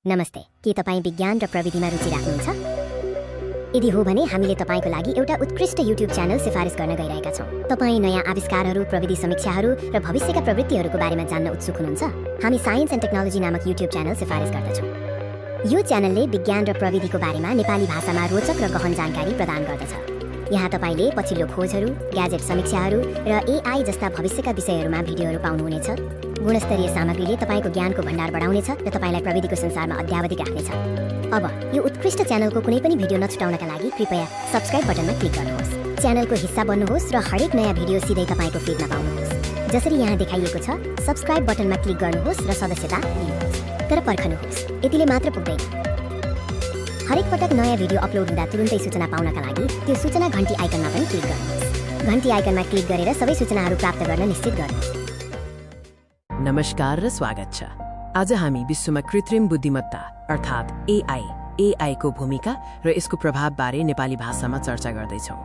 नमस्ते, के तपाईँ विज्ञान र प्रविधिमा रुचि राख्नुहुन्छ? यदि हो भने हामीले तपाईको लागि एउटा उत्कृष्ट युट्युब च्यानल सिफारिस गर्न गइरहेका छौँ। तपाईँ नयाँ आविष्कारहरू, प्रविधि समीक्षाहरू र भविष्यका प्रवृत्तिहरूको बारेमा जान्न उत्सुक हुनुहुन्छ? हामी साइन्स एन्ड टेक्नोलोजी नामक युट्युब च्यानल सिफारिस गर्दछौँ। यो च्यानलले विज्ञान र प्रविधिको बारेमा नेपाली भाषामा रोचक र गहन जानकारी प्रदान गर्दछ। यहाँ तपाईले पछिल्लो खोजहरू, ग्याजेट समीक्षाहरू र एआई जस्ता भविष्यका विषयहरूमा भिडियोहरू पाउनुहुनेछ। गुणस्तरीय सामग्रीले तपाईको ज्ञानको भण्डार बढाउनेछ र तपाईलाई प्रविधिको संसारमा अद्यावधिक राख्नेछ। अब यो उत्कृष्ट च्यानलको कुनै पनि भिडियो नछुटाउनका लागि कृपया सब्स्क्राइब बटनमा क्लिक गर्नुहोस्। च्यानलको हिस्सा बन्नुहोस् र हरेक नयाँ भिडियो सिधै तपाईको फिडमा पाउनुहोस्। जसरी यहाँ देखाइएको छ, सब्स्क्राइब बटनमा क्लिक गर्नुहोस् र सदस्यता लिनुहोस्। तर पर्खनुहोस्, यतिले मात्र पुग्दैन। हरेक पटक नयाँ भिडियो अपलोड हुँदा तुरुन्तै सूचना पाउनका लागि त्यो सूचना घण्टी आइकनमा पनि क्लिक गर्नुहोस्। घण्टी आइकनमा क्लिक गरेर सबै सूचनाहरू प्राप्त गर्न निश्चित गर्नुहोस्। नमस्कार र स्वागत छ। आज हामी विश्वमा कृत्रिम बुद्धिमत्ता अर्थात् एआई को भूमिका र यसको प्रभावबारे नेपाली भाषामा चर्चा गर्दैछौँ।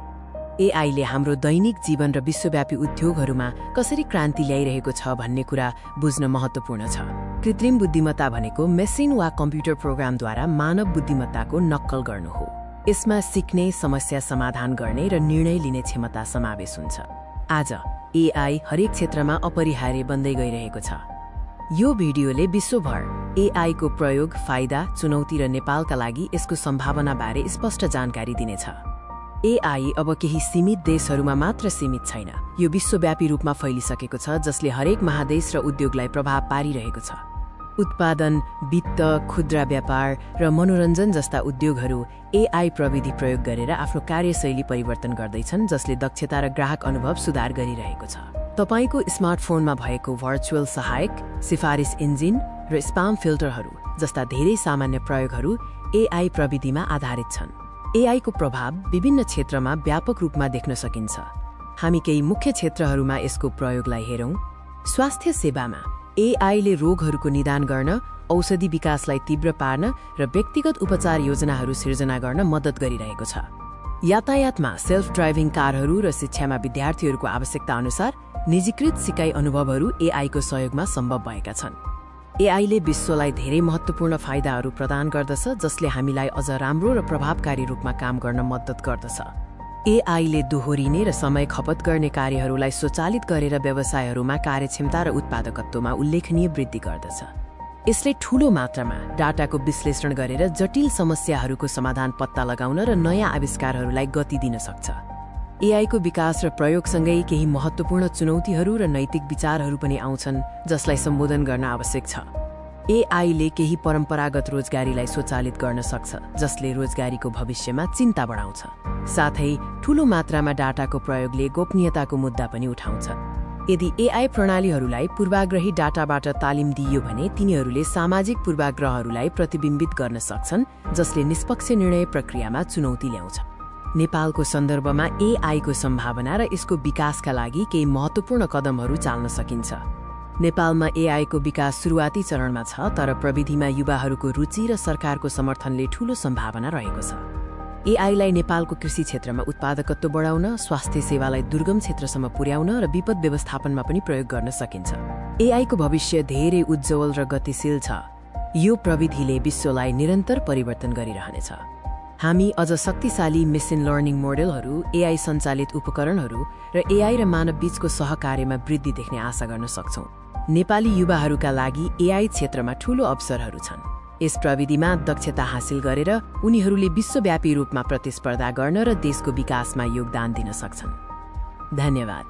एआईले हाम्रो दैनिक जीवन र विश्वव्यापी उद्योगहरूमा कसरी क्रान्ति ल्याइरहेको छ भन्ने कुरा बुझ्न महत्त्वपूर्ण छ। कृत्रिम बुद्धिमत्ता भनेको मेसिन वा कम्प्युटर प्रोग्रामद्वारा मानव बुद्धिमत्ताको नक्कल गर्नु हो। यसमा सिक्ने, समस्या समाधान गर्ने र निर्णय लिने क्षमता समावेश हुन्छ। आज एआई हरेक क्षेत्रमा अपरिहार्य बन्दै गइरहेको छ। यो भिडियोले विश्वभर एआई को प्रयोग, फाइदा, चुनौती र नेपालका लागि यसको सम्भावनाबारे स्पष्ट जानकारी दिनेछ। एआई अब केही सीमित देशहरूमा मात्र सीमित छैन। यो विश्वव्यापी रूपमा फैलिसकेको छ, जसले हरेक महादेश र उद्योगलाई प्रभाव पारिरहेको छ। उत्पादन, वित्त, खुद्रा व्यापार र मनोरञ्जन जस्ता उद्योगहरू एआई प्रविधि प्रयोग गरेर आफ्नो कार्यशैली परिवर्तन गर्दैछन्, जसले दक्षता र ग्राहक अनुभव सुधार गरिरहेको छ। तपाईको स्मार्टफोनमा भएको भर्चुअल सहायक, सिफारिस इन्जिन र स्पाम फिल्टरहरू जस्ता धेरै सामान्य प्रयोगहरू एआई प्रविधिमा आधारित छन्। एआई को प्रभाव विभिन्न क्षेत्रमा व्यापक रूपमा देख्न सकिन्छ। हामी केही मुख्य क्षेत्रहरूमा यसको प्रयोगलाई हेरौँ। स्वास्थ्य सेवामा एआईले रोगहरूको निदान गर्न, औषधि विकासलाई तीव्र पार्न र व्यक्तिगत उपचार योजनाहरू सिर्जना गर्न मद्दत गरिरहेको छ। यातायातमा सेल्फ ड्राइभिङ कारहरू र शिक्षामा विद्यार्थीहरूको आवश्यकता अनुसार निजीकृत सिकाइ अनुभवहरू एआई को सहयोगमा सम्भव भएका छन्। एआईले विश्वलाई धेरै महत्त्वपूर्ण फाइदाहरू प्रदान गर्दछ, जसले हामीलाई अझ राम्रो र प्रभावकारी रूपमा काम गर्न मद्दत गर्दछ। एआईले दोहोरिने र समय खपत गर्ने कार्यहरूलाई स्वचालित गरेर व्यवसायहरूमा कार्यक्षमता र उत्पादकत्वमा उल्लेखनीय वृद्धि गर्दछ। यसले ठूलो मात्रामा डाटाको विश्लेषण गरेर जटिल समस्याहरूको समाधान पत्ता लगाउन र नयाँ आविष्कारहरूलाई गति दिन सक्छ। एआई को विकास र प्रयोगसँगै केही महत्त्वपूर्ण चुनौतीहरू र नैतिक विचारहरू पनि आउँछन्, जसलाई सम्बोधन गर्न आवश्यक छ। एआईले केही परम्परागत रोजगारीलाई स्वचालित गर्न सक्छ, जसले रोजगारीको भविष्यमा चिन्ता बढाउँछ। साथै ठूलो मात्रामा डाटाको प्रयोगले गोपनीयताको मुद्दा पनि उठाउँछ। यदि एआई प्रणालीहरूलाई पूर्वाग्रही डाटाबाट तालिम दिइयो भने तिनीहरूले सामाजिक पूर्वाग्रहहरूलाई प्रतिबिम्बित गर्न सक्छन्, जसले निष्पक्ष निर्णय प्रक्रियामा चुनौती ल्याउँछ। नेपालको सन्दर्भमा एआई को सम्भावना र यसको विकासका लागि केही महत्त्वपूर्ण कदमहरू चाल्न सकिन्छ। नेपालमा एआई को विकास सुरुवाती चरणमा छ, तर प्रविधिमा युवाहरूको रुचि र सरकारको समर्थनले ठूलो सम्भावना रहेको छ। एआईलाई नेपालको कृषि क्षेत्रमा उत्पादकत्व बढाउन, स्वास्थ्य सेवालाई दुर्गम क्षेत्रसम्म पुर्याउन र विपद व्यवस्थापनमा पनि प्रयोग गर्न सकिन्छ। एआई को भविष्य धेरै उज्जवल र गतिशील छ। यो प्रविधिले विश्वलाई निरन्तर परिवर्तन गरिरहनेछ। हामी अझ शक्तिशाली मेसिन लर्निङ मोडेलहरू, एआई सञ्चालित उपकरणहरू र एआई र मानव बीचको सहकार्यमा वृद्धि देख्ने आशा गर्न सक्छौँ। नेपाली युवाहरूका लागि एआई क्षेत्रमा ठूलो अवसरहरू छन्। यस प्रविधिमा दक्षता हासिल गरेर उनीहरूले विश्वव्यापी रूपमा प्रतिस्पर्धा गर्न र देशको विकासमा योगदान दिन सक्छन्। धन्यवाद।